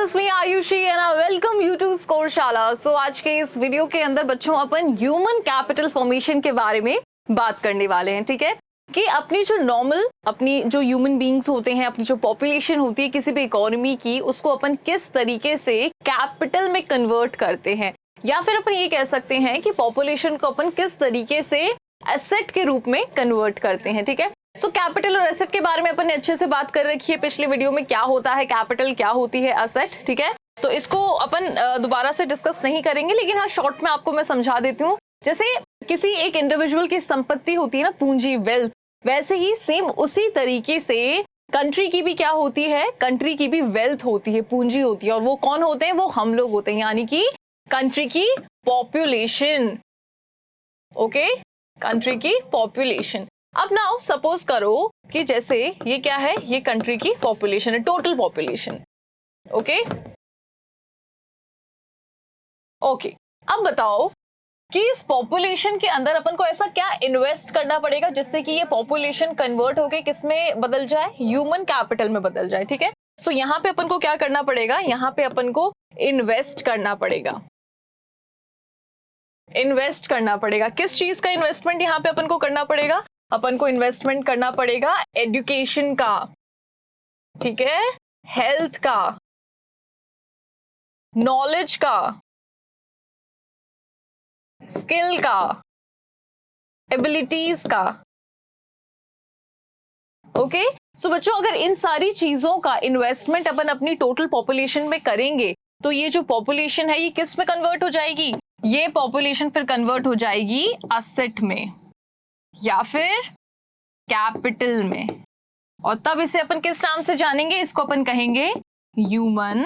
Is me Ayushi and I welcome you to Scoreshala. So आज के इस वीडियो के अंदर बच्चों अपन ह्यूमन कैपिटल फॉर्मेशन के बारे में बात करने वाले हैं। ठीक है कि अपनी जो नॉर्मल अपनी जो ह्यूमन बींग्स होते हैं, अपनी जो पॉपुलेशन होती है किसी भी इकोनॉमी की, उसको अपन किस तरीके से कैपिटल में कन्वर्ट करते हैं, या फिर अपन ये कह सकते हैं कि पॉपुलेशन को अपन किस तरीके से एसेट के रूप में कन्वर्ट करते हैं। ठीक है, सो कैपिटल और एसेट के बारे में अपन ने अच्छे से बात कर रखी है पिछले वीडियो में, क्या होता है कैपिटल, क्या होती है एसेट। ठीक है, तो इसको अपन दोबारा से डिस्कस नहीं करेंगे, लेकिन हाँ शॉर्ट में आपको मैं समझा देती हूँ। जैसे किसी एक इंडिविजुअल की संपत्ति होती है ना, पूंजी, वेल्थ, वैसे ही सेम उसी तरीके से कंट्री की भी क्या होती है, कंट्री की भी वेल्थ होती है, पूंजी होती है। और वो कौन होते हैं? वो हम लोग होते हैं, यानी कि कंट्री की पॉपुलेशन। ओके, कंट्री की पॉपुलेशन। अब नाउ सपोज करो कि जैसे ये क्या है, ये कंट्री की पॉपुलेशन है, टोटल पॉपुलेशन। ओके ओके, अब बताओ कि इस पॉपुलेशन के अंदर अपन को ऐसा क्या इन्वेस्ट करना पड़ेगा जिससे कि ये पॉपुलेशन कन्वर्ट होके किस में बदल जाए, ह्यूमन कैपिटल में बदल जाए। ठीक है, सो यहाँ पे अपन को क्या करना पड़ेगा, यहाँ पे अपन को इन्वेस्ट करना पड़ेगा। इन्वेस्ट करना पड़ेगा, किस चीज का इन्वेस्टमेंट यहाँ पे अपन को करना पड़ेगा? अपन को इन्वेस्टमेंट करना पड़ेगा एजुकेशन का, ठीक है, हेल्थ का, नॉलेज का, स्किल का, एबिलिटीज का। ओके, सो बच्चों अगर इन सारी चीजों का इन्वेस्टमेंट अपन अपनी टोटल पॉपुलेशन में करेंगे तो ये जो पॉपुलेशन है ये किस में कन्वर्ट हो जाएगी? ये पॉपुलेशन फिर कन्वर्ट हो जाएगी असेट में या फिर कैपिटल में, और तब इसे अपन किस नाम से जानेंगे? इसको अपन कहेंगे human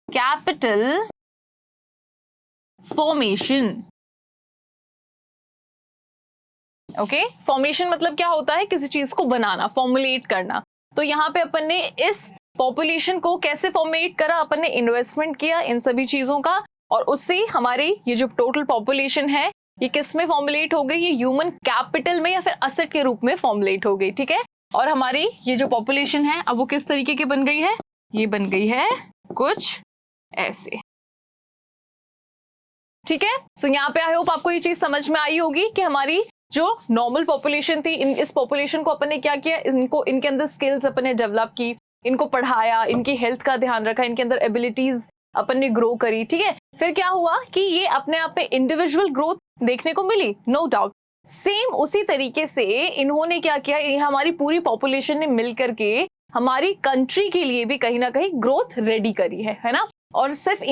capital formation. Okay, formation मतलब क्या होता है? किसी चीज को बनाना, फॉर्मुलेट करना। तो यहां पे अपन ने इस पॉपुलेशन को कैसे फॉर्मुलेट करा? अपन ने इन्वेस्टमेंट किया इन सभी चीजों का, और उससे हमारी ये जो टोटल पॉपुलेशन है ये किस में फॉर्मुलेट हो गई? ये ह्यूमन कैपिटल में या फिर असेट के रूप में फॉर्मुलेट हो गई। ठीक है, और हमारी ये जो पॉपुलेशन है अब वो किस तरीके की बन गई है? ये बन गई है कुछ ऐसे। ठीक है, सो यहाँ पे आई होप आपको ये चीज समझ में आई होगी कि हमारी जो नॉर्मल पॉपुलेशन थी, इस पॉपुलेशन को अपन ने क्या किया, इनको इनके अंदर स्किल्स अपन ने डेवलप की, इनको पढ़ाया, इनकी हेल्थ का ध्यान रखा, इनके अंदर एबिलिटीज अपन ने ग्रो करी। ठीक है, फिर क्या हुआ कि ये अपने आप में इंडिविजुअल ग्रोथ देखने को मिली, नो डाउट। सेम उसी तरीके से इन्होंने क्या किया, ये हमारी पूरी पॉपुलेशन ने मिलकर के हमारी कंट्री के लिए भी कहीं ना कहीं ग्रोथ रेडी करी है ना। और सिर्फ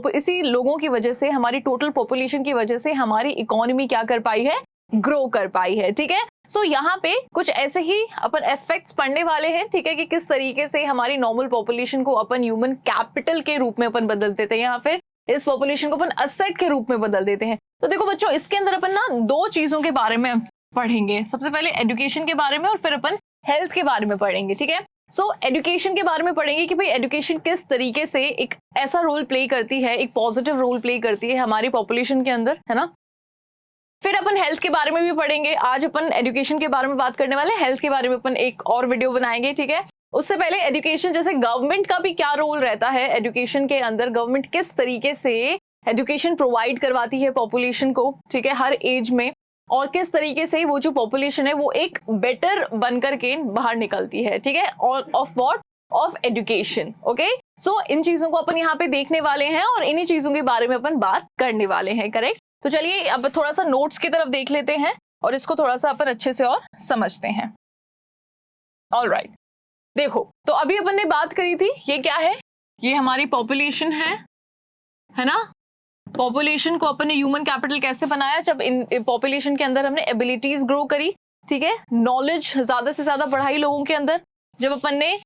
इसी लोगों की वजह से, हमारी टोटल पॉपुलेशन की वजह से हमारी इकोनॉमी क्या कर पाई है, ग्रो कर पाई है। ठीक है, सो यहाँ पे कुछ ऐसे ही अपन एस्पेक्ट्स पढ़ने वाले हैं। ठीक है, कि किस तरीके से हमारी नॉर्मल पॉपुलेशन को अपन ह्यूमन कैपिटल के रूप में अपन बदल देते हैं, या फिर इस पॉपुलेशन को अपन असेट के रूप में बदल देते हैं। तो देखो बच्चों, इसके अंदर अपन ना दो चीजों के बारे में पढ़ेंगे, सबसे पहले एजुकेशन के बारे में और फिर अपन हेल्थ के बारे में पढ़ेंगे। ठीक है, सो एजुकेशन के बारे में पढ़ेंगे कि भाई एजुकेशन किस तरीके से एक ऐसा रोल प्ले करती है, एक पॉजिटिव रोल प्ले करती है हमारी पॉपुलेशन के अंदर, है ना। फिर अपन हेल्थ के बारे में भी पढ़ेंगे। आज अपन एजुकेशन के बारे में बात करने वाले हैं, हेल्थ के बारे में अपन एक और वीडियो बनाएंगे। ठीक है, उससे पहले एजुकेशन, जैसे गवर्नमेंट का भी क्या रोल रहता है एजुकेशन के अंदर, गवर्नमेंट किस तरीके से एजुकेशन प्रोवाइड करवाती है पॉपुलेशन को, ठीक है, हर एज में, और किस तरीके से वो जो पॉपुलेशन है वो एक बेटर बनकर के बाहर निकलती है। ठीक है, और of what, of education. Okay, so इन चीजों को अपन यहाँ पे देखने वाले हैं और इन्हीं चीजों के बारे में अपन बात करने वाले हैं। करेक्ट, तो चलिए अब थोड़ा सा नोट्स की तरफ देख लेते हैं और इसको थोड़ा सा अपन अच्छे से और समझते हैं। ऑलराइट, देखो तो अभी अपन ने बात करी थी, ये क्या है, ये हमारी पॉपुलेशन है ना। पॉपुलेशन को अपन ने ह्यूमन कैपिटल कैसे बनाया? जब इन पॉपुलेशन के अंदर हमने एबिलिटीज ग्रो करी, ठीक है, नॉलेज ज्यादा से ज्यादा बढ़ाई लोगों के अंदर, जब अपन ने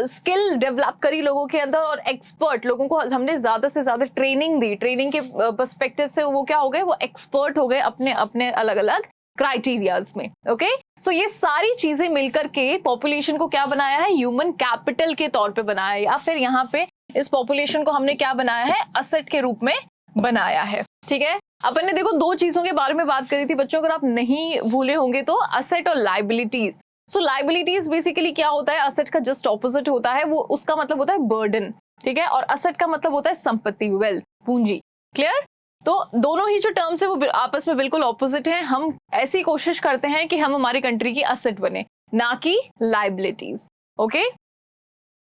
स्किल डेवलप करी लोगों के अंदर, और एक्सपर्ट लोगों को हमने ज्यादा से ज्यादा ट्रेनिंग दी, ट्रेनिंग के पर्सपेक्टिव से वो क्या हो गए, वो एक्सपर्ट हो गए अपने अपने अलग अलग क्राइटेरियाज में। ओके, सो ये सारी चीजें मिलकर के पॉपुलेशन को क्या बनाया है, ह्यूमन कैपिटल के तौर पे बनाया है, या फिर यहाँ पे इस पॉपुलेशन को हमने क्या बनाया है, असेट के रूप में बनाया है। ठीक है, अपन ने देखो दो चीजों के बारे में बात करी थी बच्चों, अगर आप नहीं भूले होंगे तो, असेट और लाइबिलिटीज। सो लाइबिलिटीज बेसिकली क्या होता है, असेट का जस्ट ऑपोजिट होता है, वो उसका मतलब होता है बर्डन। ठीक है, और असेट का मतलब होता है संपत्ति, वेल्थ, पूंजी। क्लियर? तो दोनों ही जो टर्म्स है वो आपस में बिल्कुल ऑपोजिट हैं। हम ऐसी कोशिश करते हैं कि हम हमारी कंट्री की असेट बने, ना कि liabilities. Okay,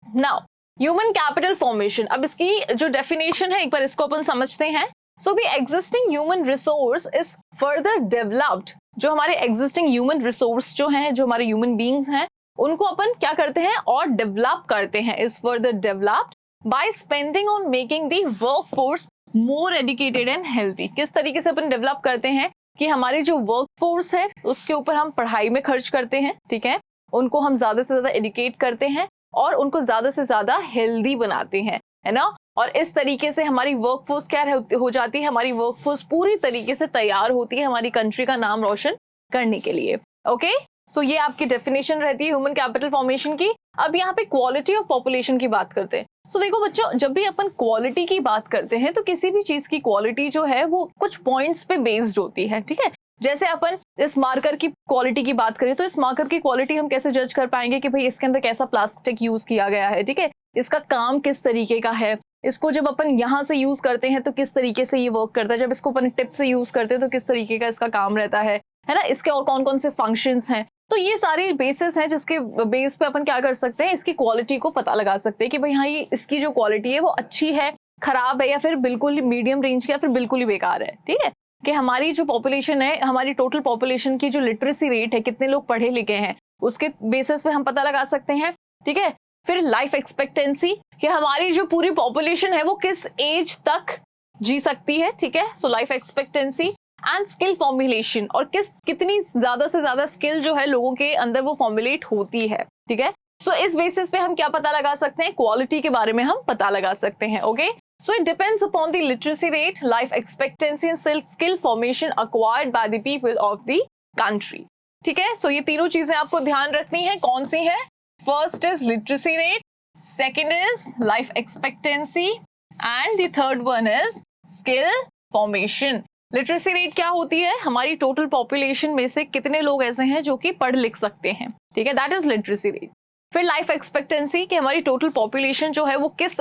now human capital formation, अब इसकी जो डेफिनेशन है एक बार इसको अपन समझते हैं। So the existing human resource is further developed, जो हमारे एग्जिस्टिंग ह्यूमन रिसोर्स जो हैं, जो हमारे ह्यूमन बींग्स हैं, उनको अपन क्या करते हैं और डेवलप करते हैं, is further developed by spending on making the workforce more educated and healthy. किस तरीके से अपन डेवलप करते हैं कि हमारी जो वर्कफोर्स है उसके ऊपर हम पढ़ाई में खर्च करते हैं, ठीक है, उनको हम ज्यादा से ज्यादा एजुकेट करते हैं और उनको ज्यादा से ज्यादा हेल्दी बनाते हैं, है ना। और इस तरीके से हमारी वर्कफोर्स क्या हो जाती है, हमारी वर्कफोर्स पूरी तरीके से तैयार होती है हमारी कंट्री का नाम रोशन करने के लिए। ओके, सो ये आपकी डेफिनेशन रहती है ह्यूमन कैपिटल फॉर्मेशन की। अब यहाँ पे क्वालिटी ऑफ पॉपुलेशन की बात करते हैं। सो देखो बच्चों, जब भी अपन क्वालिटी की बात करते हैं तो किसी भी चीज की क्वालिटी जो है वो कुछ पॉइंट्स पे बेस्ड होती है, ठीक है। जैसे अपन इस मार्कर की क्वालिटी की बात करें तो इस मार्कर की क्वालिटी हम कैसे जज कर पाएंगे कि भाई इसके अंदर कैसा प्लास्टिक यूज किया गया है, ठीक है, इसका काम किस तरीके का है, इसको जब अपन यहाँ से यूज करते हैं तो किस तरीके से ये वर्क करता है, जब इसको अपन टिप से यूज करते हैं तो किस तरीके का इसका काम रहता है ना, इसके और कौन कौन से फंक्शंस हैं। तो ये सारे बेसिस हैं जिसके बेस पे अपन क्या कर सकते हैं, इसकी क्वालिटी को पता लगा सकते हैं कि भाई हाँ ये इसकी जो क्वालिटी है वो अच्छी है, खराब है, या फिर बिल्कुल मीडियम रेंज की, या फिर बिल्कुल ही बेकार है, ठीक है। कि हमारी जो पॉपुलेशन है, हमारी टोटल पॉपुलेशन की जो लिटरेसी रेट है, कितने लोग पढ़े लिखे हैं, उसके बेसिस पे हम पता लगा सकते हैं, ठीक है। फिर लाइफ एक्सपेक्टेंसी, कि हमारी जो पूरी पॉपुलेशन है वो किस एज तक जी सकती है, ठीक है। So life expectancy and skill formulation, और कितनी ज्यादा से ज्यादा स्किल जो है लोगों के अंदर वो फॉर्मुलेट होती है, ठीक है। सो इस बेसिस पे हम क्या पता लगा सकते हैं, क्वालिटी के बारे में हम पता लगा सकते हैं। Okay, so it depends upon the literacy rate, life expectancy and skill formation acquired by the people of the country. ठीक है, सो ये तीनों चीजें आपको ध्यान रखनी है। कौन सी है? First is literacy rate, second is life expectancy and the third one is skill formation. Literacy rate क्या होती है, हमारी टोटल पॉपुलेशन में से कितने लोग ऐसे हैं जो कि पढ़ लिख सकते हैं, ठीक है, दैट इज लिटरेसी रेट। फिर लाइफ एक्सपेक्टेंसी, कि हमारी टोटल पॉपुलेशन जो है वो किस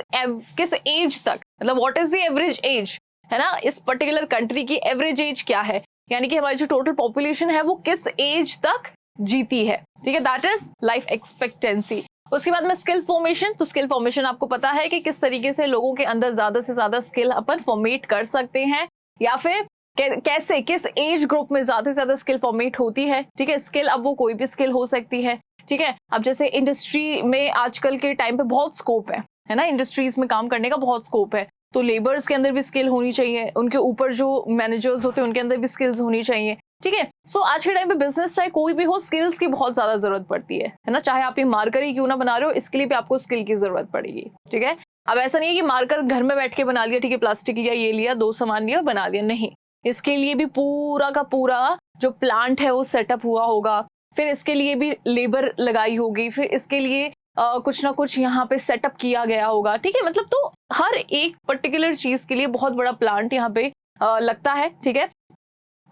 एज तक, मतलब what is the average age, है ना, इस पर्टिकुलर कंट्री की एवरेज एज क्या है, यानी कि हमारी जो टोटल पॉपुलेशन है वो किस एज तक जीती है, ठीक है, दैट इज लाइफ एक्सपेक्टेंसी। उसके बाद में स्किल फॉर्मेशन, तो स्किल फॉर्मेशन आपको पता है कि किस तरीके से लोगों के अंदर ज्यादा से ज्यादा स्किल अपन फॉर्मेट कर सकते हैं, या फिर कैसे किस एज ग्रुप में ज्यादा से ज्यादा स्किल फॉर्मेट होती है, ठीक है। स्किल अब वो कोई भी स्किल हो सकती है, ठीक है। अब जैसे इंडस्ट्री में आजकल के टाइम पे बहुत स्कोप है ना, इंडस्ट्रीज में काम करने का बहुत स्कोप है, तो लेबर्स के अंदर भी स्किल होनी चाहिए, उनके ऊपर जो मैनेजर्स होते हैं उनके अंदर भी स्किल्स होनी चाहिए, ठीक है। सो आज के टाइम पे बिजनेस चाहे कोई भी हो, स्किल्स की बहुत ज्यादा जरूरत पड़ती है ना, चाहे आप ये मार्कर ही क्यों ना बना रहे हो, इसके लिए भी आपको स्किल की जरूरत पड़ेगी, ठीक है। अब ऐसा नहीं है कि मार्कर घर में बैठ के बना लिया, ठीक है, प्लास्टिक लिया, ये लिया, 2 सामान लिया, बना दिया, नहीं, इसके लिए भी पूरा का पूरा जो प्लांट है वो सेटअप हुआ होगा, फिर इसके लिए भी लेबर लगाई होगी, फिर इसके लिए कुछ ना कुछ यहाँ पे सेटअप किया गया होगा, ठीक है। मतलब तो हर एक पर्टिकुलर चीज के लिए बहुत बड़ा प्लांट यहाँ पे लगता है, ठीक है।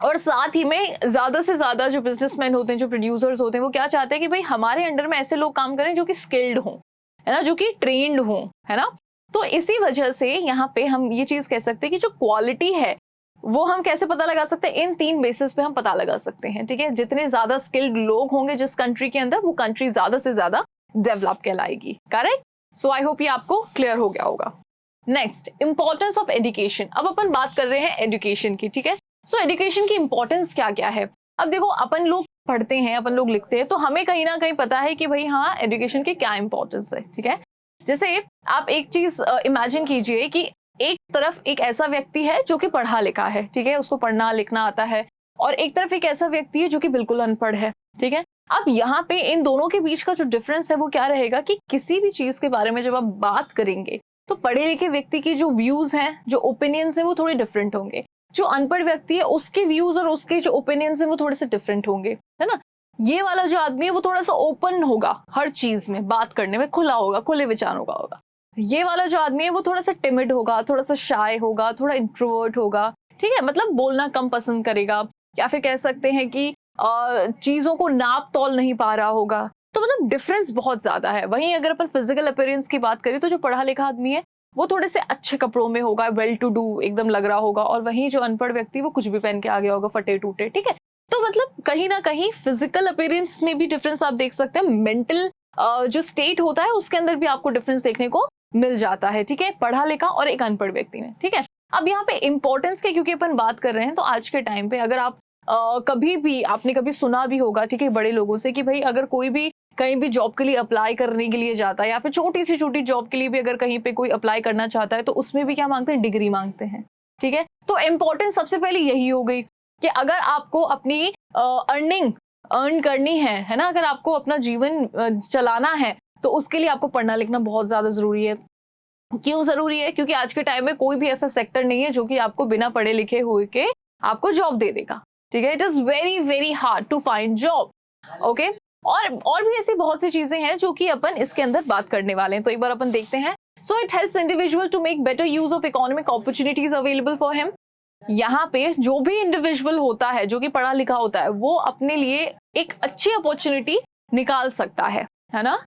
और साथ ही में ज्यादा से ज्यादा जो बिजनेसमैन होते हैं, जो प्रोड्यूसर्स होते हैं, वो क्या चाहते हैं कि भाई हमारे अंडर में ऐसे लोग काम करें जो कि स्किल्ड हों, है ना, जो कि ट्रेंड हों, है ना। तो इसी वजह से यहाँ पे हम ये चीज कह सकते हैं कि जो क्वालिटी है वो हम कैसे पता लगा सकते हैं, इन 3 बेसिस पे हम पता लगा सकते हैं, ठीक है। जितने ज्यादा स्किल्ड लोग होंगे जिस कंट्री के अंदर, वो कंट्री ज्यादा से ज्यादा डेवलप कहलाएगी, करेक्ट। सो आई होप ये आपको क्लियर हो गया होगा। Next, importance of education. अब अपन बात कर रहे हैं एजुकेशन की, ठीक है। सो एजुकेशन की इंपॉर्टेंस क्या क्या है। अब देखो, अपन लोग पढ़ते हैं, अपन लोग लिखते हैं, तो हमें कहीं ना कहीं पता है कि भाई हाँ एजुकेशन की क्या इंपॉर्टेंस है, ठीक है। जैसे आप एक चीज इमेजिन कीजिए कि एक तरफ एक ऐसा व्यक्ति है जो कि पढ़ा लिखा है, ठीक है, उसको पढ़ना लिखना आता है, और एक तरफ एक ऐसा व्यक्ति है जो कि बिल्कुल अनपढ़ है, ठीक है। अब यहाँ पे इन दोनों के बीच का जो डिफरेंस है वो क्या रहेगा कि किसी भी चीज के बारे में जब आप बात करेंगे तो पढ़े लिखे व्यक्ति की जो व्यूज हैं, जो ओपिनियंस हैं, वो थोड़े डिफरेंट होंगे। जो अनपढ़ व्यक्ति है उसके व्यूज और उसके जो ओपिनियंस हैं वो थोड़े से डिफरेंट होंगे, है ना। ये वाला जो आदमी है वो थोड़ा सा ओपन होगा, हर चीज में बात करने में खुला होगा, खुले विचारों का होगा। ये वाला जो आदमी है वो थोड़ा सा टिमिड होगा, थोड़ा सा शाय होगा, थोड़ा इंट्रोवर्ट होगा, ठीक है, मतलब बोलना कम पसंद करेगा, या फिर कह सकते हैं कि चीजों को नाप तोल नहीं पा रहा होगा। तो मतलब डिफरेंस बहुत ज्यादा है। वहीं अगर अपन फिजिकल अपीयरेंस की बात करें तो जो पढ़ा लिखा आदमी है वो थोड़े से अच्छे कपड़ों में होगा, वेल टू डू एकदम लग रहा होगा, और वहीं जो अनपढ़ व्यक्ति वो कुछ भी पहन के आ गया होगा, फटे टूटे। ठीक है, तो मतलब कहीं ना कहीं फिजिकल अपीयरेंस में भी डिफरेंस आप देख सकते हैं। मेंटल जो स्टेट होता है उसके अंदर भी आपको डिफरेंस देखने को मिल जाता है। ठीक है, पढ़ा लिखा और एक अनपढ़ व्यक्ति में। ठीक है, अब यहाँ पे इंपॉर्टेंस के क्योंकि अपन बात कर रहे हैं, तो आज के टाइम पे अगर आप कभी भी आपने कभी सुना भी होगा, ठीक है, बड़े लोगों से कि भाई अगर कोई भी कहीं भी जॉब के लिए अप्लाई करने के लिए जाता है, या फिर छोटी सी छोटी जॉब के लिए भी अगर कहीं पे कोई अप्लाई करना चाहता है, तो उसमें भी क्या मांगते हैं, डिग्री मांगते हैं। ठीक है, तो इम्पोर्टेंस सबसे पहले यही हो गई कि अगर आपको अपनी अर्न करनी है ना, अगर आपको अपना जीवन चलाना है, तो उसके लिए आपको पढ़ना लिखना बहुत ज्यादा जरूरी है। क्यों जरूरी है? क्योंकि आज के टाइम में कोई भी ऐसा सेक्टर नहीं है जो कि आपको बिना पढ़े लिखे हुए के आपको जॉब दे देगा। ठीक है, it is very very hard to find job. Okay, और भी ऐसी बहुत सी चीजें हैं जो कि अपन इसके अंदर बात करने वाले हैं, तो एक बार अपन देखते हैं। So it helps individual to make better use of economic opportunities available for him. यहाँ पे जो भी इंडिविजुअल होता है जो कि पढ़ा लिखा होता है, वो अपने लिए एक अच्छी अपॉर्चुनिटी निकाल सकता है ना।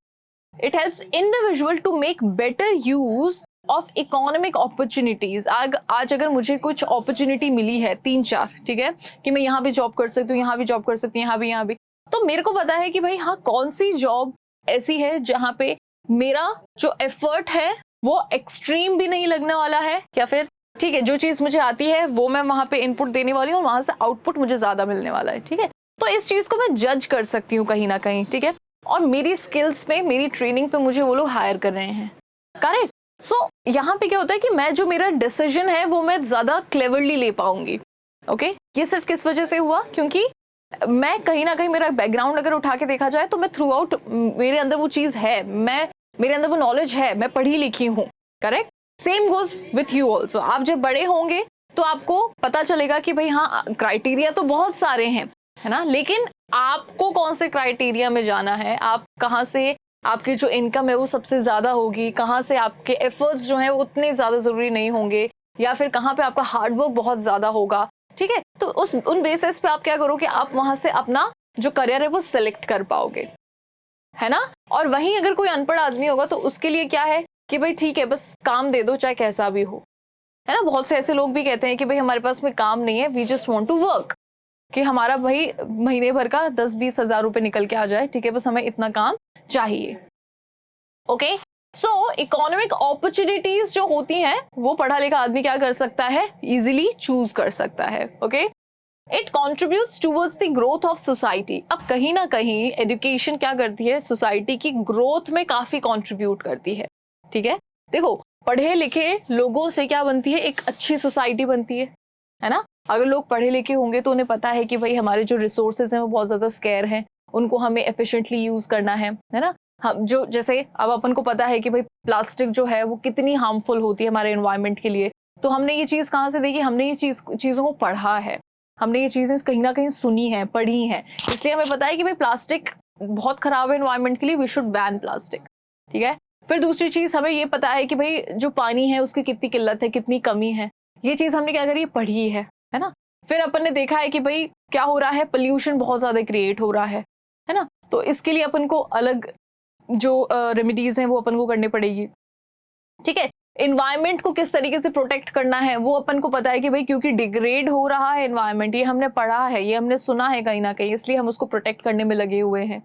It helps individual to make better use of economic opportunities. आज अगर मुझे कुछ अपॉर्चुनिटी मिली है 3-4, ठीक है, कि मैं यहाँ भी जॉब कर सकती हूँ, यहाँ भी जॉब कर सकती हूँ, यहाँ भी, तो मेरे को पता है कि भाई हाँ कौन सी जॉब ऐसी है जहाँ पे मेरा जो एफर्ट है वो एक्सट्रीम भी नहीं लगने वाला है, या फिर ठीक है जो चीज मुझे आती है वो मैं वहां पे इनपुट देने वाली हूँ, वहां से आउटपुट मुझे ज्यादा मिलने वाला है। ठीक है, तो इस चीज को मैं जज कर सकती हूँ कहीं ना कहीं। ठीक है, और मेरी स्किल्स पे, मेरी ट्रेनिंग पे मुझे वो लोग हायर कर रहे हैं। करेक्ट। सो यहाँ पे क्या होता है कि मैं जो मेरा डिसीजन है वो मैं ज्यादा क्लेवरली ले पाऊंगी। ओके, ये सिर्फ किस वजह से हुआ? क्योंकि मैं कहीं ना कहीं मेरा बैकग्राउंड अगर उठा के देखा जाए तो मैं थ्रू आउट मेरे अंदर वो चीज है, मेरे अंदर वो नॉलेज है, मैं पढ़ी लिखी हूँ। Correct. Same goes with you also. आप जब बड़े होंगे तो आपको पता चलेगा कि भाई हाँ क्राइटेरिया तो बहुत सारे हैं, है ना, लेकिन आपको कौन से क्राइटेरिया में जाना है, आप कहाँ से, आपकी जो इनकम है वो सबसे ज्यादा होगी, कहाँ से आपके एफर्ट्स जो हैं वो उतने ज्यादा जरूरी नहीं होंगे, या फिर कहाँ पे आपका हार्डवर्क बहुत ज्यादा होगा। ठीक है, तो उन बेसिस पे आप क्या करोगे, आप वहां से अपना जो करियर है वो सिलेक्ट कर पाओगे, है ना। और वहीं अगर कोई अनपढ़ आदमी होगा तो उसके लिए क्या है कि भाई ठीक है बस काम दे दो चाहे कैसा भी हो, है ना। बहुत से ऐसे लोग भी कहते हैं कि भाई हमारे पास में काम नहीं है, we just want to work, कि हमारा भाई महीने भर का 10-20 हजार रुपए निकल के आ जाए, ठीक है, बस हमें इतना काम चाहिए। ओके, सो इकोनॉमिक अपॉर्चुनिटीज जो होती हैं वो पढ़ा लिखा आदमी क्या कर सकता है, इजीली चूज कर सकता है। Okay, it contributes towards the growth of society. अब कहीं ना कहीं एजुकेशन क्या करती है, सोसाइटी की ग्रोथ में काफी कॉन्ट्रीब्यूट करती है। ठीक है, देखो पढ़े लिखे लोगों से क्या बनती है, एक अच्छी सोसाइटी बनती है ना। अगर लोग पढ़े लिखे होंगे तो उन्हें पता है कि भाई हमारे जो रिसोर्सेज हैं वो बहुत ज्यादा स्केयर हैं, उनको हमें एफिशिएंटली यूज करना है ना। हम जो जैसे अब अपन को पता है कि भाई प्लास्टिक जो है वो कितनी हार्मफुल होती है हमारे एनवायरनमेंट के लिए, तो हमने ये चीज कहाँ से देखी, हमने ये चीजों को पढ़ा है, हमने ये चीजें कहीं ना कहीं सुनी है, पढ़ी है, इसलिए हमें पता है कि भाई प्लास्टिक बहुत खराब है एनवायरनमेंट के लिए, वी शुड बैन प्लास्टिक। ठीक है, फिर दूसरी चीज हमें ये पता है कि भाई जो पानी है उसकी कितनी किल्लत है, कितनी कमी है, ये चीज हमने क्या करी, पढ़ी है ना। फिर अपन ने देखा है कि भाई क्या हो रहा है, पोल्यूशन बहुत ज्यादा क्रिएट हो रहा है ना, तो इसके लिए अपन को अलग जो रेमेडीज हैं वो अपन को करनी पड़ेगी। ठीक है, एनवायरनमेंट को किस तरीके से प्रोटेक्ट करना है वो अपन को पता है कि भाई क्योंकि डिग्रेड हो रहा है एनवायरनमेंट, ये हमने पढ़ा है, ये हमने सुना है कहीं ना कहीं, इसलिए हम उसको प्रोटेक्ट करने में लगे हुए हैं।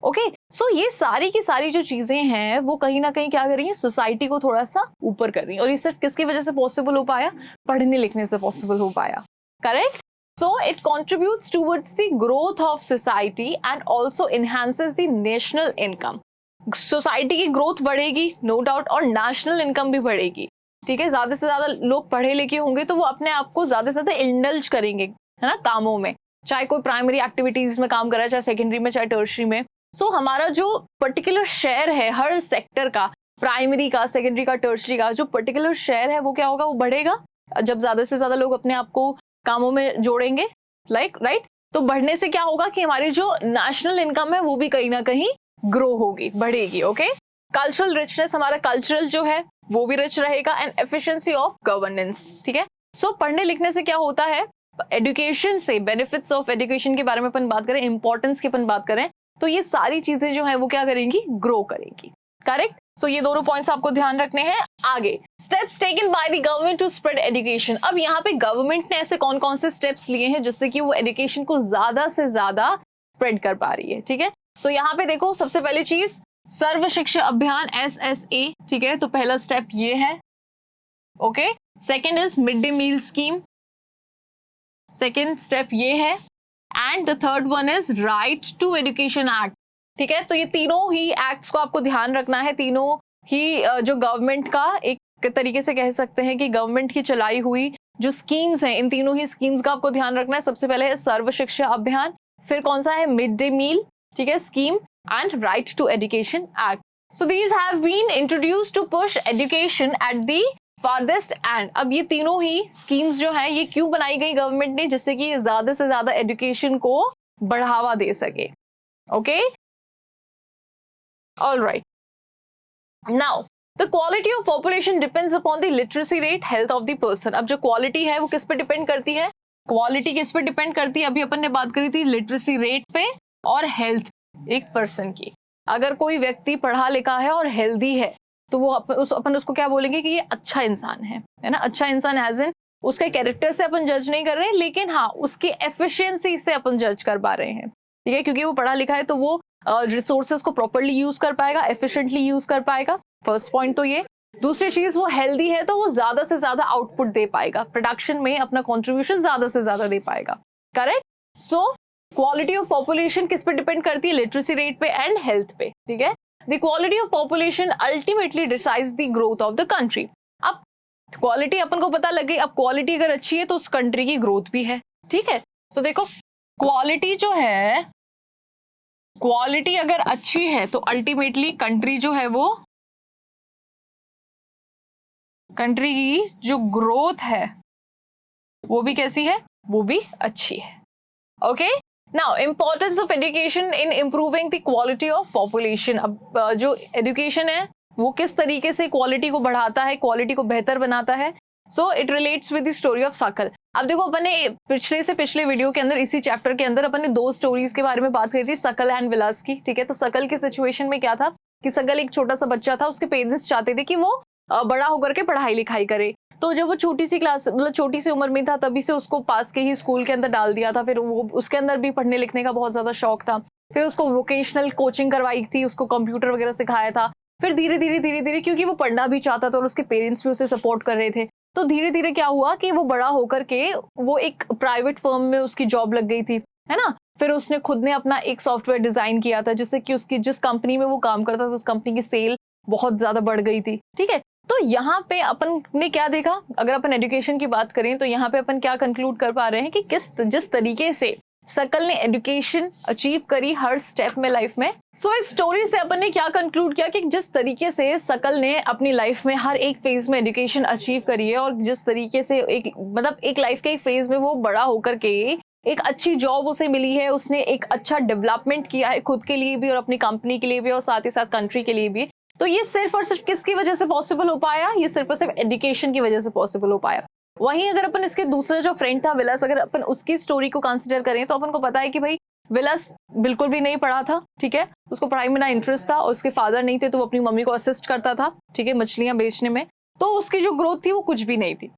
ओके, सो ये सारी की सारी जो चीजें हैं वो कहीं ना कहीं क्या कर रही है, सोसाइटी को थोड़ा सा ऊपर कर रही है, और ये सिर्फ किसकी वजह से पॉसिबल हो पाया, पढ़ने लिखने से पॉसिबल हो पाया। Correct. So it contributes towards the growth of society and also enhances the national income. Society की ग्रोथ बढ़ेगी नो डाउट, और नेशनल इनकम भी बढ़ेगी। ठीक है, ज्यादा से ज्यादा लोग पढ़े लिखे होंगे तो वो अपने आप को ज्यादा से ज्यादा इंडल्ज करेंगे, है ना, कामों में, चाहे कोई प्राइमरी एक्टिविटीज में काम कर रहा है, चाहे सेकेंडरी में, चाहे टर्शरी में। सो हमारा जो पर्टिकुलर शेयर है हर सेक्टर का, प्राइमरी का, सेकेंडरी का, टर्शरी का, जो पर्टिकुलर शेयर है वो क्या होगा, वो बढ़ेगा जब ज्यादा से ज्यादा लोग अपने आप को कामों में जोड़ेंगे, राइट। तो बढ़ने से क्या होगा कि हमारी जो नेशनल इनकम है वो भी कहीं ना कहीं ग्रो होगी, बढ़ेगी। ओके, कल्चरल रिचनेस, हमारा कल्चरल जो है वो भी रिच रहेगा, एंड एफिशिएंसी ऑफ गवर्नेंस। ठीक है, सो पढ़ने लिखने से क्या होता है, एजुकेशन से बेनिफिट्स ऑफ एजुकेशन के बारे में अपन बात करें, इंपॉर्टेंस की अपन बात करें, तो ये सारी चीजें जो है वो क्या करेंगी, ग्रो करेंगी। करेक्ट। सो ये दोनों पॉइंट्स आपको ध्यान रखने हैं। आगे, steps taken by the government to spread education. अब यहाँ पे गवर्नमेंट ने ऐसे कौन कौन से स्टेप्स लिए हैं जिससे कि वो एजुकेशन को ज्यादा से ज्यादा स्प्रेड कर पा रही है। ठीक है, सो यहाँ पे देखो, सबसे पहली चीज सर्व शिक्षा अभियान SSA। ठीक है, तो पहला स्टेप ये है। Okay, second is mid day meal scheme, second step ये है। And the third one is right to education act. ठीक है, तो ये तीनों ही एक्ट्स को आपको ध्यान रखना है। तीनों ही जो गवर्नमेंट का एक तरीके से कह सकते हैं कि गवर्नमेंट की चलाई हुई जो स्कीम्स हैं, इन तीनों ही स्कीम्स का आपको ध्यान रखना है। सबसे पहले है सर्व शिक्षा अभियान, फिर कौन सा है, मिड डे मील, ठीक है, scheme, and right to education act. So these have been introduced to push education at the farthest end. अब ये तीनों ही स्कीम्स जो है ये क्यों बनाई गई गवर्नमेंट ने, जिससे कि ज्यादा से ज्यादा एजुकेशन को बढ़ावा दे सके। Okay, all right. Now the quality of population depends upon the literacy rate, health of the person. अब जो क्वालिटी है वो किस पे डिपेंड करती है, क्वालिटी किस पे डिपेंड करती है, अभी अपन ने बात करी थी लिटरेसी रेट पे और हेल्थ एक पर्सन की। अगर कोई व्यक्ति पढ़ा लिखा है और हेल्दी है तो वो अपन उसको क्या बोलेंगे कि ये अच्छा इंसान है ना। अच्छा इंसान एज इन उसके कैरेक्टर से अपन जज नहीं कर रहे हैं, लेकिन हाँ उसके एफिशिएंसी से अपन जज कर पा रहे हैं। ठीक है, क्योंकि वो पढ़ा लिखा है तो वो रिसोर्सेज को प्रॉपर्ली यूज कर पाएगा, एफिशिएंटली यूज कर पाएगा। फर्स्ट पॉइंट तो ये। दूसरी चीज, वो हेल्दी है तो वो ज्यादा से ज्यादा आउटपुट दे पाएगा, प्रोडक्शन में अपना कॉन्ट्रीब्यूशन ज्यादा से ज्यादा दे पाएगा। Correct. So quality of population किस पे डिपेंड करती है, लिटरेसी रेट पे एंड हेल्थ पे। ठीक है, the quality of population ultimately decides the growth of the country. अब क्वालिटी अपन को पता लग गई, अब क्वालिटी अगर अच्छी है तो उस कंट्री की ग्रोथ भी है। ठीक है, सो देखो क्वालिटी जो है, क्वालिटी अगर अच्छी है तो अल्टीमेटली कंट्री जो है वो, कंट्री की जो ग्रोथ है वो भी कैसी है, वो भी अच्छी है। Okay, now importance of education in improving the quality of population. अब जो एजुकेशन है वो किस तरीके से क्वालिटी को बढ़ाता है, क्वालिटी को बेहतर बनाता है। So it relates with the story of सकल। अब देखो अपन ने पिछले वीडियो के अंदर, इसी चैप्टर के अंदर अपन ने दो स्टोरीज के बारे में बात करी थी, सकल एंड विलास की। ठीक है, तो सकल की सिचुएशन में क्या था कि सकल एक छोटा सा बच्चा था, उसके पेरेंट्स चाहते थे कि वो बड़ा होकर के पढ़ाई लिखाई करे। तो जब वो छोटी सी क्लास, मतलब छोटी सी उम्र में था, तभी से उसको पास के ही स्कूल के अंदर डाल दिया था। फिर वो उसके अंदर भी पढ़ने लिखने का बहुत ज्यादा शौक था। फिर उसको वोकेशनल कोचिंग करवाई थी, उसको कंप्यूटर वगैरह सिखाया था। फिर धीरे धीरे क्योंकि वो पढ़ना भी चाहता था और उसके पेरेंट्स भी उसे सपोर्ट कर रहे थे, तो धीरे धीरे क्या हुआ कि वो बड़ा होकर के वो एक प्राइवेट फर्म में उसकी जॉब लग गई थी, है ना। फिर उसने खुद ने अपना एक सॉफ्टवेयर डिजाइन किया था, जिससे कि उसकी जिस कंपनी में वो काम करता था उस कंपनी की सेल बहुत ज्यादा बढ़ गई थी। ठीक है, तो यहाँ पे अपन ने क्या देखा, अगर अपन एजुकेशन की बात करें तो यहाँ पे अपन क्या कंक्लूड कर पा रहे हैं कि जिस तरीके से सकल ने एजुकेशन अचीव करी हर स्टेप में लाइफ में। सो इस स्टोरी से अपन ने क्या कंक्लूड किया कि जिस तरीके से सकल ने अपनी लाइफ में हर एक फेज में एजुकेशन अचीव करी है, और जिस तरीके से एक लाइफ के एक फेज में वो बड़ा होकर के एक अच्छी जॉब उसे मिली है, उसने एक अच्छा डेवलपमेंट किया है खुद के लिए भी और अपनी कंपनी के लिए भी और साथ ही साथ कंट्री के लिए भी। तो ये सिर्फ और सिर्फ किसकी वजह से पॉसिबल हो पाया, ये सिर्फ और सिर्फ एजुकेशन की वजह से पॉसिबल हो पाया। वहीं अगर अपन इसके दूसरा जो फ्रेंड था विलास, अगर अपन उसकी स्टोरी को कंसिडर करें तो अपन को पता है कि भाई विलास बिल्कुल भी नहीं पढ़ा था। ठीक है, उसको पढ़ाई में ना इंटरेस्ट था और उसके फादर नहीं थे तो वो अपनी मम्मी को असिस्ट करता था, ठीक है, मछलियां बेचने में। तो उसकी जो ग्रोथ थी वो कुछ भी नहीं थी,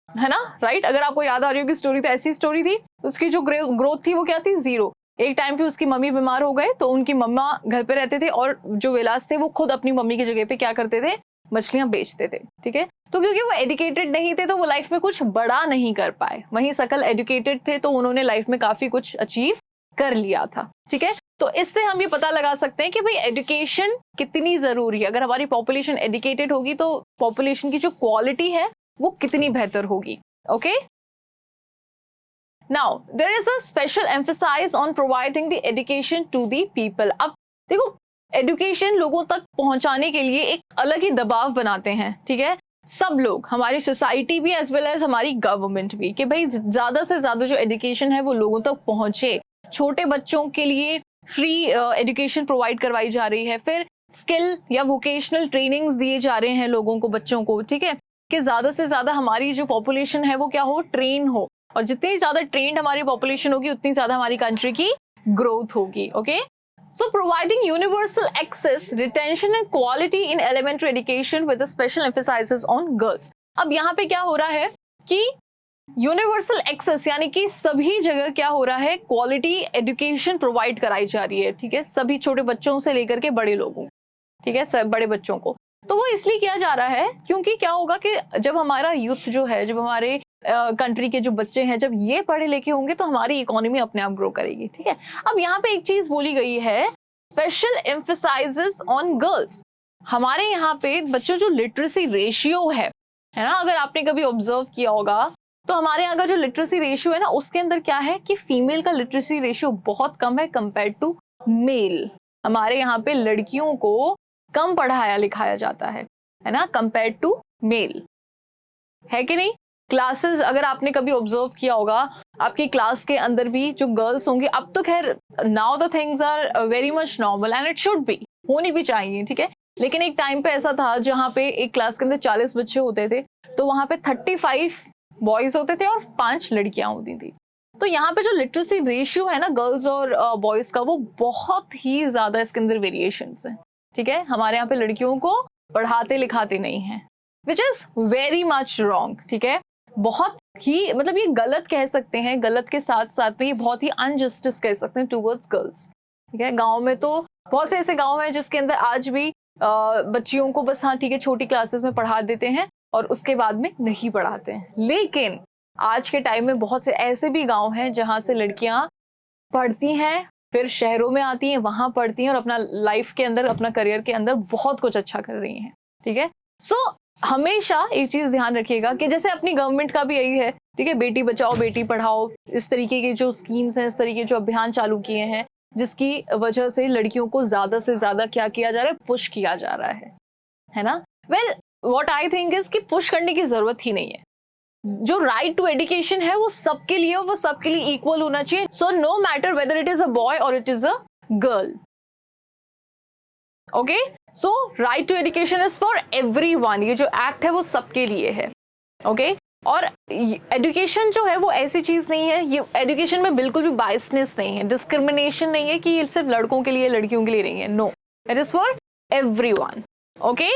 है ना, राइट। अगर आपको याद आ रही होगी स्टोरी, तो ऐसी स्टोरी थी, उसकी जो ग्रोथ थी वो क्या थी, जीरो। एक टाइम पे उसकी मम्मी बीमार हो गए तो उनकी मम्मा घर पे रहते थे और जो विलास थे वो खुद अपनी मम्मी की जगह पे क्या करते थे, मछलियां बेचते थे। ठीक है, तो क्योंकि वो एजुकेटेड नहीं थे तो वो लाइफ में कुछ बड़ा नहीं कर पाए। वहीं सकल एजुकेटेड थे तो उन्होंने लाइफ में काफी कुछ अचीव कर लिया था। ठीक है, तो इससे हम ये पता लगा सकते हैं कि भाई एजुकेशन कितनी जरूरी है। अगर हमारी पॉपुलेशन एजुकेटेड होगी तो पॉपुलेशन की जो क्वालिटी है वो कितनी बेहतर होगी। Okay, Now, there is a special emphasis on providing the education to the people. अब देखो एजुकेशन लोगों तक पहुंचाने के लिए एक अलग ही दबाव बनाते हैं। ठीक है, सब लोग, हमारी सोसाइटी भी एज वेल एज हमारी गवर्नमेंट भी, कि भाई ज्यादा से ज्यादा जो एजुकेशन है वो लोगों तक पहुंचे। छोटे बच्चों के लिए फ्री एजुकेशन प्रोवाइड करवाई जा रही है, फिर स्किल या वोकेशनल ट्रेनिंग्स दिए जा रहे हैं लोगों को, बच्चों को। ठीक है, कि ज्यादा से ज्यादा हमारी जो पॉपुलेशन है वो क्या हो, ट्रेन हो, और जितनी ज्यादा ट्रेंड हमारी पॉपुलेशन होगी उतनी ज्यादा हमारी कंट्री की ग्रोथ होगी। Okay, So providing universal access, retention and quality in elementary education with a special emphasis on girls. अब यहाँ पे क्या हो रहा है कि यूनिवर्सल एक्सेस यानी कि सभी जगह क्या हो रहा है, क्वालिटी एजुकेशन प्रोवाइड कराई जा रही है, ठीक है, सभी छोटे बच्चों से लेकर के बड़े लोगों, ठीक है, सब बड़े बच्चों को। तो वो इसलिए किया जा रहा है क्योंकि क्या होगा कि जब हमारा यूथ जो है, जब हमारे कंट्री के जो बच्चे हैं, जब ये पढ़े लिखे होंगे तो हमारी इकोनॉमी अपने आप ग्रो करेगी, ठीक है। अब यहाँ पे एक चीज बोली गई है, स्पेशल एम्फेसाइजेस ऑन गर्ल्स। हमारे यहाँ पे बच्चों जो लिटरेसी रेशियो है ना, अगर आपने कभी ऑब्जर्व किया होगा तो हमारे यहाँ का जो लिटरेसी रेशियो है ना, उसके अंदर क्या है कि फीमेल का लिटरेसी रेशियो बहुत कम है कंपेयर टू मेल। हमारे यहाँ पे लड़कियों को कम पढ़ाया लिखाया जाता है ना, कंपेयर टू मेल, है कि नहीं। क्लासेस अगर आपने कभी ऑब्जर्व किया होगा, आपकी क्लास के अंदर भी जो गर्ल्स होंगी, अब तो खैर now the things are very much normal and it should be, होनी भी चाहिए, ठीक है। लेकिन एक टाइम पे ऐसा था जहाँ पे एक क्लास के अंदर 40 बच्चे होते थे, तो वहां पे 35 बॉयज होते थे और 5 लड़कियां होती थी। तो यहाँ पे जो लिटरेसी रेशियो है ना गर्ल्स और बॉयज का, वो बहुत ही ज्यादा इसके अंदर वेरिएशंस है, ठीक है। हमारे यहाँ पे लड़कियों को पढ़ाते लिखाते नहीं है, which is very much wrong, ठीक है। बहुत ही मतलब ये गलत कह सकते हैं, गलत के साथ साथ में ये बहुत ही अनजस्टिस कह सकते हैं टूवर्ड्स गर्ल्स, ठीक है। गाँव में तो बहुत से ऐसे गाँव हैं जिसके अंदर आज भी बच्चियों को बस हाँ ठीक है छोटी क्लासेस में पढ़ा देते हैं और उसके बाद में नहीं पढ़ाते हैं। लेकिन आज के टाइम में बहुत से ऐसे भी गांव हैं जहां से लड़कियां पढ़ती हैं, फिर शहरों में आती हैं, वहां पढ़ती हैं और अपना लाइफ के अंदर, अपना करियर के अंदर बहुत कुछ अच्छा कर रही हैं, ठीक है। सो हमेशा एक चीज ध्यान रखिएगा कि जैसे अपनी गवर्नमेंट का भी यही है, ठीक है, बेटी बचाओ बेटी पढ़ाओ, इस तरीके के जो स्कीम्स हैं, इस तरीके जो अभियान चालू किए हैं, जिसकी वजह से लड़कियों को ज्यादा से ज्यादा क्या किया जा रहा है, पुश किया जा रहा है ना। Well what I think is कि पुश करने की जरूरत ही नहीं है। जो राइट टू एजुकेशन है वो सबके लिए, वो सबके लिए इक्वल होना चाहिए। So no matter whether it is a boy और it is a girl, okay. So right to education is for everyone, ये जो एक्ट है वो सबके लिए है, ओके। और एजुकेशन जो है वो ऐसी चीज नहीं है, ये एजुकेशन में बिल्कुल भी बायसनेस नहीं है, डिस्क्रिमिनेशन नहीं है कि ये सिर्फ लड़कों के लिए लड़कियों के लिए नहीं है, no, it is for everyone, okay.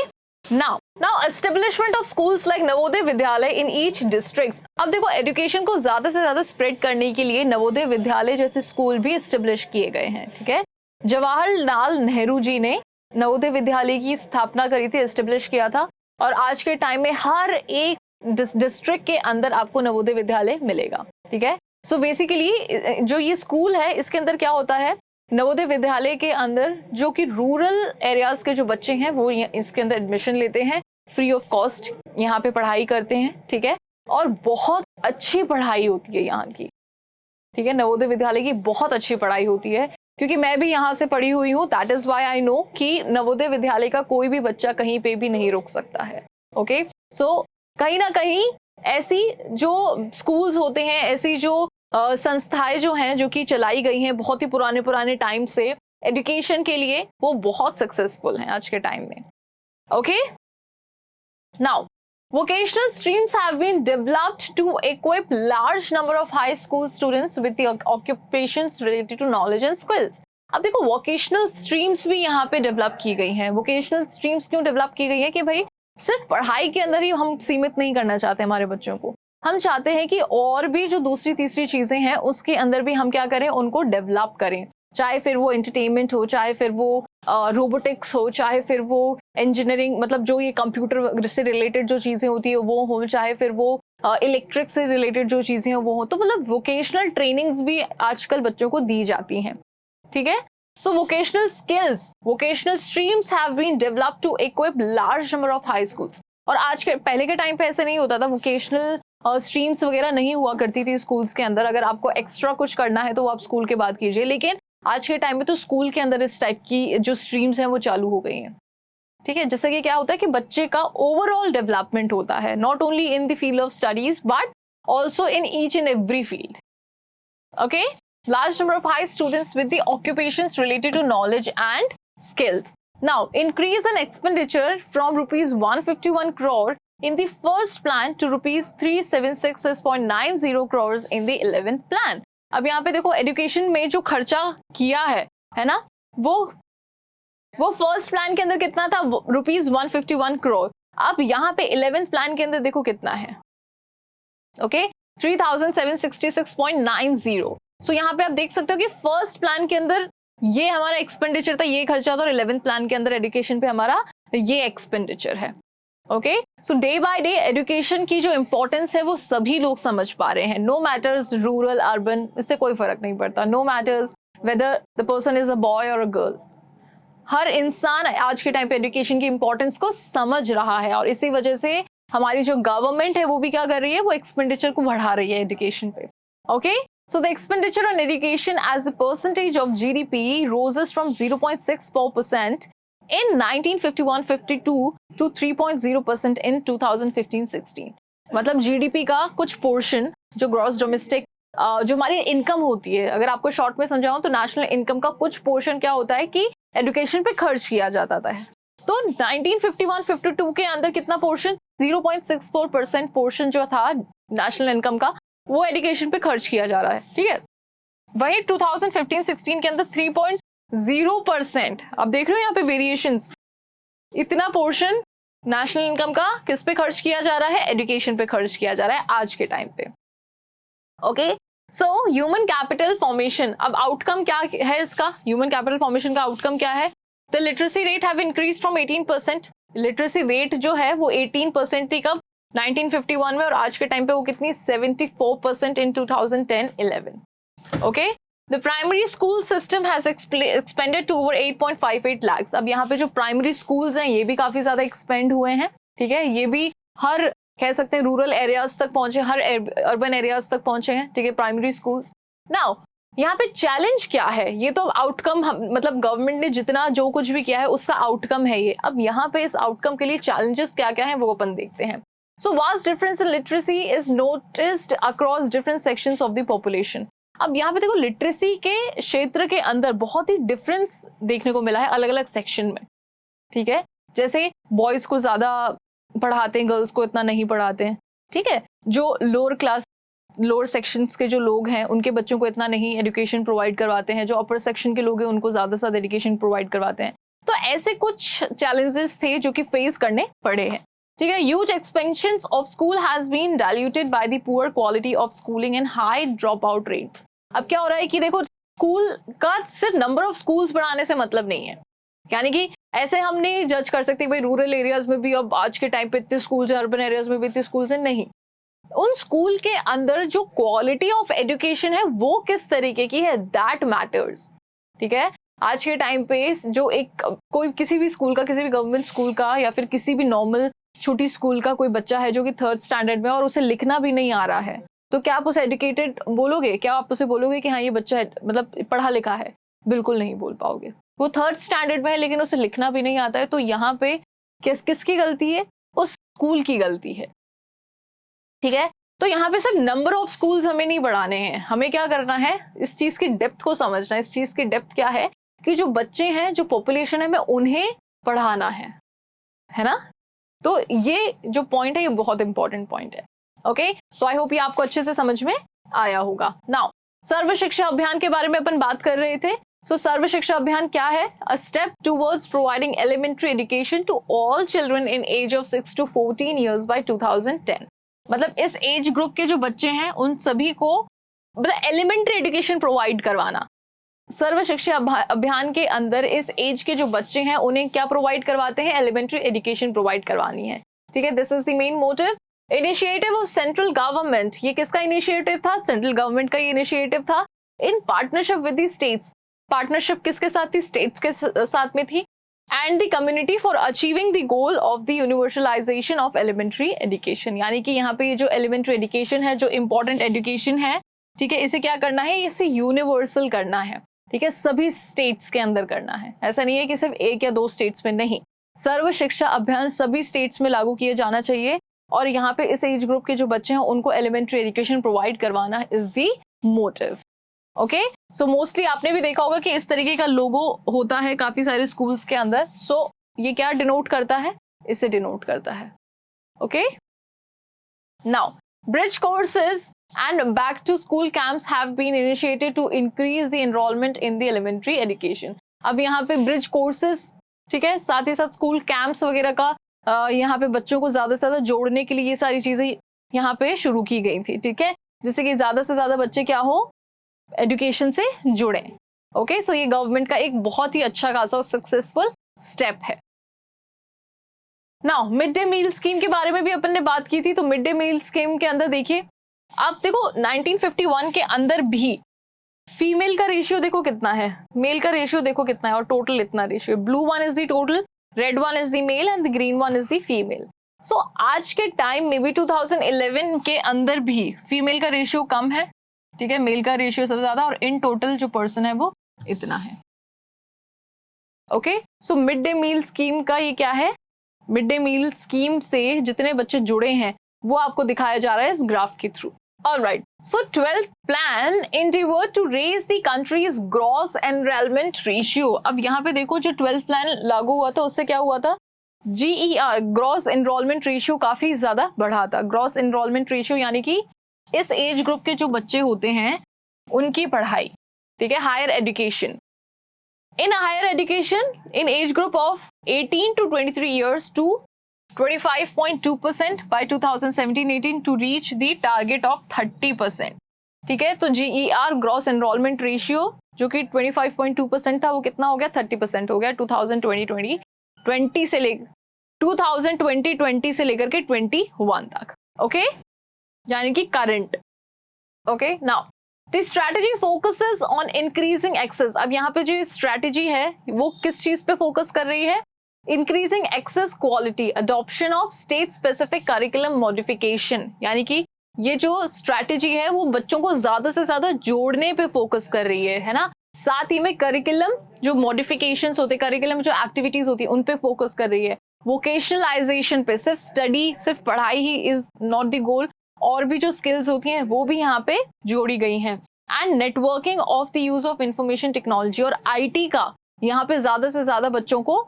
Now establishment of schools like Navodaya Vidyalaya in each districts। अब देखो एजुकेशन को ज्यादा से ज्यादा स्प्रेड करने के लिए नवोदय विद्यालय जैसे स्कूल भी एस्टेब्लिश किए गए हैं, ठीक है। जवाहरलाल नेहरू जी ने नवोदय विद्यालय की स्थापना करी थी, एस्टेब्लिश किया था, और आज के टाइम में हर एक डिस्ट्रिक्ट के अंदर आपको नवोदय विद्यालय मिलेगा, ठीक है। सो बेसिकली जो ये स्कूल है इसके अंदर क्या होता है, नवोदय विद्यालय के अंदर जो कि रूरल एरियाज के जो बच्चे हैं वो इसके अंदर एडमिशन लेते हैं, फ्री ऑफ कॉस्ट यहाँ पे पढ़ाई करते हैं, ठीक है। और बहुत अच्छी पढ़ाई होती है यहाँ की, ठीक है। नवोदय विद्यालय की बहुत अच्छी पढ़ाई होती है, क्योंकि मैं भी यहाँ से पढ़ी हुई हूँ, that is why I know कि नवोदय विद्यालय का कोई भी बच्चा कहीं पे भी नहीं रुक सकता है, ओके। सो कहीं ना कहीं ऐसी जो स्कूल्स होते हैं, ऐसी जो संस्थाएं जो हैं जो कि चलाई गई हैं बहुत ही पुराने टाइम से एजुकेशन के लिए, वो बहुत सक्सेसफुल हैं आज के टाइम में, okay. Now vocational streams have been developed to equip large number of high school students with the occupations related to knowledge and skills। अब देखो वोकेशनल स्ट्रीम्स भी यहाँ पे डेवलप की गई हैं। वोकेशनल स्ट्रीम्स क्यों डेवलप की गई है कि भाई सिर्फ पढ़ाई के अंदर ही हम सीमित नहीं करना चाहते हमारे बच्चों को, हम चाहते हैं कि और भी जो दूसरी तीसरी चीजें हैं उसके अंदर भी हम क्या करें, उनको डेवलप करें, चाहे फिर वो एंटरटेनमेंट हो, चाहे फिर वो रोबोटिक्स हो, चाहे फिर वो इंजीनियरिंग, मतलब जो ये कंप्यूटर से रिलेटेड जो चीजें होती है वो हो, चाहे फिर वो इलेक्ट्रिक से रिलेटेड जो चीजें हैं वो हो। तो मतलब वोकेशनल ट्रेनिंग्स भी आजकल बच्चों को दी जाती हैं, ठीक है। So vocational skills, vocational streams have been developed to equip large number of high schools। और आज के पहले के टाइम पे ऐसे नहीं होता था, वोकेशनल स्ट्रीम्स वगैरह नहीं हुआ करती थी स्कूल्स के अंदर। अगर आपको एक्स्ट्रा कुछ करना है तो वो आप स्कूल के बाद कीजिए, लेकिन आज के टाइम में तो स्कूल के अंदर इस टाइप की जो स्ट्रीम्स हैं वो चालू हो गई हैं, ठीक है। जिससे कि क्या होता है कि बच्चे का ओवरऑल डेवलपमेंट होता है, not only in the field of studies but also in each and every field, okay. Large number of high students with the occupations related to knowledge and skills। Now, increase in expenditure from rupees 151 crore in the first plan to rupees 376.90 crores in the 11th plan। अब यहाँ पे देखो education में जो खर्चा किया है ना, वो फर्स्ट प्लान के अंदर कितना था, ₹151 करोड़। अब यहाँ पे 11th प्लान के अंदर देखो कितना है, ओके, 3766.90। सो यहाँ पे आप देख सकते हो कि फर्स्ट प्लान के अंदर ये हमारा एक्सपेंडिचर था, ये खर्चा था, और 11th प्लान के अंदर एजुकेशन पे हमारा ये एक्सपेंडिचर है। Okay, so day by day education की जो इंपॉर्टेंस है वो सभी लोग समझ पा रहे हैं। नो मैटर्स रूरल अर्बन, इससे कोई फर्क नहीं पड़ता। No matters whether the person is a boy और अ गर्ल, हर इंसान आज के टाइम पे एजुकेशन की इंपॉर्टेंस को समझ रहा है, और इसी वजह से हमारी जो गवर्नमेंट है वो भी क्या कर रही है, वो एक्सपेंडिचर को बढ़ा रही है एजुकेशन पे। Okay, so the expenditure on education as a percentage of GDP roses from 0.64% in 1951-52 to 3.0% in 2015-16। मतलब जीडीपी का कुछ पोर्शन जो ग्रॉस डोमेस्टिक जो हमारी इनकम होती है, अगर आपको शॉर्ट में समझाऊं तो नेशनल इनकम का कुछ पोर्शन क्या होता है कि एजुकेशन पे खर्च किया जाता था। तो 1951-52 के अंदर कितना पोर्शन, 0.64% पोर्शन जो था नेशनल इनकम का, वो एजुकेशन पे खर्च किया जा रहा है। ठीक है, वही 2015-16 के अंदर 3.0%। अब देख रहे हो यहाँ पे वेरिएशंस, इतना पोर्शन नेशनल इनकम का किस पे खर्च किया जा रहा है, एजुकेशन पे खर्च किया जा रहा है आज के टाइम पे। Okay, so human capital formation, अब आउटकम क्या है इसका, ह्यूमन कैपिटल फॉर्मेशन का आउटकम क्या है, the literacy rate have increase from 18%। Literacy rate जो है वो 18% थी कब, 1951 में, और आज के टाइम पे वो कितनी, 74% in 2010-11। Okay, the primary school system has expanded to over 8.58 lakhs। अब यहाँ पे जो प्राइमरी स्कूल्स हैं ये भी काफी ज्यादा एक्सपेंड हुए हैं। ठीक है, ये भी हर कह सकते हैं रूरल एरियाज तक पहुंचे, हर अर्बन एरियाज तक पहुंचे हैं। ठीक है, प्राइमरी स्कूल्स। नाउ यहाँ पे चैलेंज क्या है, ये तो आउटकम मतलब गवर्नमेंट ने जितना जो कुछ भी किया है उसका आउटकम है ये। अब यहाँ पे इस आउटकम के लिए चैलेंजेस क्या क्या है वो अपन देखते हैं। So vast difference in literacy is noticed across different sections of the population। अब यहाँ पे देखो लिटरेसी के क्षेत्र के अंदर बहुत ही डिफरेंस देखने को मिला है अलग अलग सेक्शन में। ठीक है, जैसे बॉयज को ज्यादा पढ़ाते हैं, गर्ल्स को इतना नहीं पढ़ाते हैं। ठीक है, जो लोअर क्लास लोअर सेक्शंस के जो लोग हैं उनके बच्चों को इतना नहीं एजुकेशन प्रोवाइड करवाते हैं, जो अपर सेक्शन के लोग हैं उनको ज्यादा से ज्यादा एजुकेशन प्रोवाइड करवाते हैं। तो ऐसे कुछ चैलेंजेस थे जो कि फेस करने पड़े हैं। ठीक है, huge expansions of school has been diluted by the poor quality of schooling and high drop out rates. अब क्या हो रहा है कि देखो स्कूल का सिर्फ नंबर ऑफ स्कूल्स बढ़ाने से मतलब नहीं है, यानी कि ऐसे हम नहीं जज कर सकते भाई रूरल एरियाज में भी अब आज के टाइम पे इतने स्कूल्स हैं, अर्बन एरियाज में भी इतने स्कूल्स हैं, नहीं। उन स्कूल के अंदर जो क्वालिटी ऑफ एजुकेशन है वो किस तरीके की है, दैट मैटर्स। ठीक है, आज के टाइम पे जो एक कोई किसी भी स्कूल का, किसी भी गवर्नमेंट स्कूल का या फिर किसी भी नॉर्मल छोटी स्कूल का कोई बच्चा है जो कि 3rd स्टैंडर्ड में और उसे लिखना भी नहीं आ रहा है, तो क्या आप उसे एजुकेटेड बोलोगे, क्या आप उसे बोलोगे कि हाँ ये बच्चा मतलब पढ़ा लिखा है? बिल्कुल नहीं बोल पाओगे। वो 3rd स्टैंडर्ड में है लेकिन उसे लिखना भी नहीं आता है, तो यहाँ पे किसकी गलती है, उस स्कूल की गलती है। ठीक है, तो यहाँ पे सिर्फ नंबर ऑफ स्कूल्स हमें नहीं बढ़ाने हैं, हमें क्या करना है, इस चीज की डेप्थ को समझना है। इस चीज की डेप्थ क्या है कि जो बच्चे हैं, जो पॉपुलेशन है, हमें उन्हें पढ़ाना है ना। तो ये जो पॉइंट है ये बहुत इंपॉर्टेंट पॉइंट है। ओके, सो आई होप ये आपको अच्छे से समझ में आया होगा। नाउ सर्व शिक्षा अभियान के बारे में अपन बात कर रहे थे। सो सर्व शिक्षा अभियान क्या है, a step towards providing elementary education to all children in age of 6 to 14 years by 2010। मतलब इस एज ग्रुप के जो बच्चे हैं उन सभी को मतलब एलिमेंट्री एजुकेशन प्रोवाइड करवाना। सर्व शिक्षा अभियान के अंदर इस एज के जो बच्चे हैं उन्हें क्या प्रोवाइड करवाते हैं, एलिमेंट्री एजुकेशन प्रोवाइड करवानी है। ठीक है, this is the main motive. Initiative of central government, ये किसका इनिशिएटिव था, सेंट्रल गवर्नमेंट का ये इनिशिएटिव था, in partnership with the states. Partnership किसके साथ थी, स्टेट्स के साथ में थी, and the community for achieving the goal of the universalisation of elementary education. यानी कि यहाँ पे ये जो एलिमेंट्री एजुकेशन है, जो इंपॉर्टेंट एजुकेशन है, ठीक है, इसे क्या करना है, इसे यूनिवर्सल करना है। ठीक है, सभी स्टेट्स के अंदर करना है, ऐसा नहीं है कि सिर्फ 1 या 2 स्टेट्स में, नहीं, सर्व शिक्षा अभियान सभी स्टेट्स में लागू किए जाना चाहिए। और यहाँ पे इस एज ग्रुप के जो बच्चे हैं उनको एलिमेंट्री एजुकेशन प्रोवाइड करवाना is the motive. Okay, so mostly आपने भी देखा होगा कि इस तरीके का लोगो होता है काफी सारे स्कूल्स के अंदर। सो ये क्या डिनोट करता है, इसे डिनोट करता है। Okay, now bridge courses and back to school camps have been initiated to increase the enrollment in the elementary education। अब यहाँ पे ब्रिज कोर्सेज, ठीक है, साथ ही साथ स्कूल कैंप्स वगैरह का यहाँ पे बच्चों को ज्यादा से ज्यादा जोड़ने के लिए ये सारी चीजें यहाँ पे शुरू की गई थी, ठीक है, जिससे कि ज्यादा से ज्यादा बच्चे क्या हो, एजुकेशन से जुड़े। ओके, सो ये गवर्नमेंट का एक बहुत ही अच्छा खासा सक्सेसफुल स्टेप है। Now mid day meal scheme के बारे में भी अपन ने बात की थी। तो मिड डे मील स्कीम के अंदर देखिए, आप देखो 1951 के अंदर भी फीमेल का रेशियो देखो कितना है, मेल का रेशियो देखो कितना है, और टोटल इतना ratio. Blue one is the total, red one is the male and the green one is the female. सो आज के टाइम में भी 2011 के अंदर भी फीमेल का रेशियो कम है, ठीक है, मेल का रेशियो सबसे ज्यादा, और इन टोटल जो पर्सन है वो इतना है। Okay, so mid day meal scheme का ये क्या है, मिड डे मील स्कीम से जितने बच्चे जुड़े हैं वो आपको दिखाया जा रहा है इस ग्राफ के through. Alright, so 12th plan endeavored to raise the country's gross enrollment ratio। अब यहाँ पे देखो जो 12th प्लान लागू हुआ था उससे क्या हुआ था, GER ग्रॉस एनरोलमेंट रेशियो काफी ज्यादा बढ़ा था। ग्रॉस एनरोलमेंट रेशियो यानी कि इस एज ग्रुप के जो बच्चे होते हैं उनकी पढ़ाई, ठीक है, higher education, in higher education in age group of 18 to 23 years to 25.2% by 2017-18 to reach the target of 30%, ठीक है। तो GER ग्रॉस एनरोलमेंट रेशियो जो कि 25.2% था वो कितना हो गया, 30% हो गया 2020 से लेकर 2020 से लेकर के 21 तक। ओके, यानी कि current. Okay, now the strategy focuses on increasing access. अब यहाँ पे जो स्ट्रैटेजी है वो किस चीज पे फोकस कर रही है, increasing access quality, adoption of state specific curriculum modification, यानी कि ये जो स्ट्रैटेजी है वो बच्चों को ज्यादा से ज्यादा जोड़ने पे फोकस कर रही है ना, साथ ही में करिकुलम जो मॉडिफिकेशंस होते हैं, करिकुलम जो एक्टिविटीज होती है उन पे फोकस कर रही है। वोकेशनलाइजेशन पे, सिर्फ स्टडी, सिर्फ पढ़ाई he is not the goal, और भी जो स्किल्स होती हैं वो भी यहाँ पे जोड़ी गई हैं। And networking of the use of information technology, और IT का यहाँ पे ज्यादा से ज्यादा बच्चों को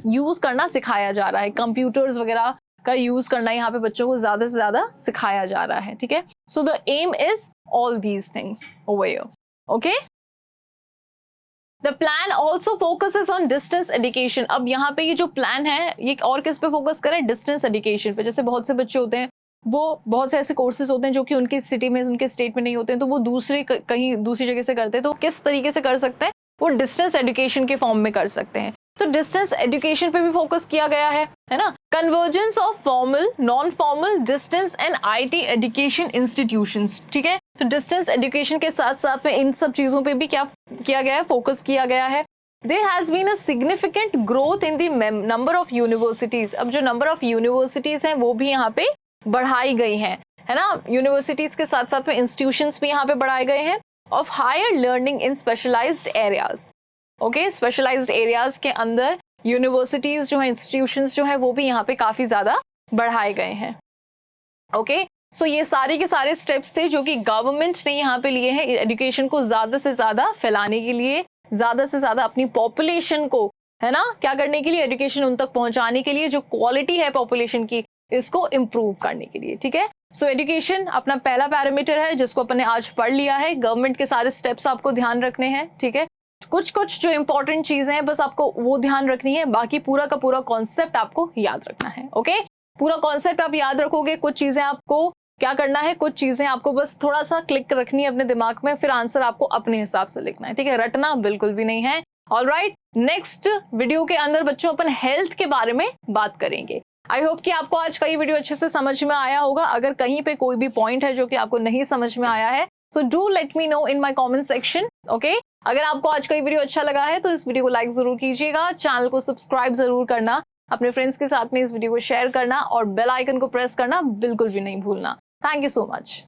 यूज करना सिखाया जा रहा है, कंप्यूटर्स वगैरह का यूज करना यहाँ पे बच्चों को ज्यादा से ज्यादा सिखाया जा रहा है, ठीक है। So the aim is all these things over here. Okay, the plan also focuses on distance education. अब यहाँ पे ये जो प्लान है ये और किस पे फोकस करे, डिस्टेंस एजुकेशन पे। जैसे बहुत से बच्चे होते हैं, वो बहुत से ऐसे कोर्सेज होते हैं जो कि उनकी सिटी में, उनके स्टेट में नहीं होते हैं, तो वो दूसरे कहीं दूसरी जगह से करते हैं। तो किस तरीके से कर सकते हैं, वो डिस्टेंस एजुकेशन के फॉर्म में कर सकते हैं। तो डिस्टेंस एजुकेशन पे भी फोकस किया गया है ना। Convergence of formal, non formal, distance and IT education institutions, ठीक है। तो डिस्टेंस एजुकेशन के साथ साथ में इन सब चीजों पे भी क्या किया गया है, फोकस किया गया है। There has been a significant growth in the number of universities। अब जो नंबर ऑफ यूनिवर्सिटीज हैं वो भी यहाँ पे बढ़ाई गई हैं, है ना। यूनिवर्सिटीज के साथ साथ में इंस्टीट्यूशंस भी यहाँ पे बढ़ाए गए हैं of higher learning in specialised areas. Okay, specialised areas के अंदर यूनिवर्सिटीज जो है, इंस्टीट्यूशंस जो है वो भी यहाँ पे काफी ज्यादा बढ़ाए गए हैं। ओके, सो ये सारे के सारे स्टेप्स थे जो कि गवर्नमेंट ने यहाँ पे लिए हैं एजुकेशन को ज्यादा से ज्यादा फैलाने के लिए, ज्यादा से ज्यादा अपनी पॉपुलेशन को, है ना, क्या करने के लिए, एजुकेशन उन तक पहुंचाने के लिए, जो क्वालिटी है पॉपुलेशन की इसको इम्प्रूव करने के लिए, ठीक है। सो एजुकेशन अपना पहला पैरामीटर है जिसको अपन ने आज पढ़ लिया है। गवर्नमेंट के सारे स्टेप्स आपको ध्यान रखने हैं, ठीक है। कुछ जो इंपॉर्टेंट चीजें हैं बस आपको वो ध्यान रखनी है, बाकी पूरा का पूरा कॉन्सेप्ट आपको याद रखना है। ओके, पूरा कॉन्सेप्ट आप याद रखोगे, कुछ चीजें आपको क्या करना है, कुछ चीजें आपको बस थोड़ा सा क्लिक रखनी है अपने दिमाग में, फिर आंसर आपको अपने हिसाब से लिखना है, ठीक है। रटना बिल्कुल भी नहीं है। ऑलराइट, नेक्स्ट वीडियो के अंदर बच्चों अपन हेल्थ के बारे में बात करेंगे। आई होप कि आपको आज का ये वीडियो अच्छे से समझ में आया होगा। अगर कहीं पे कोई भी पॉइंट है जो कि आपको नहीं समझ में आया है, so do let me know in my comment section. Okay, अगर आपको आज का ये वीडियो अच्छा लगा है तो इस वीडियो को लाइक जरूर कीजिएगा, चैनल को सब्सक्राइब जरूर करना, अपने फ्रेंड्स के साथ में इस वीडियो को शेयर करना और बेल आइकन को प्रेस करना बिल्कुल भी नहीं भूलना। Thank you so much.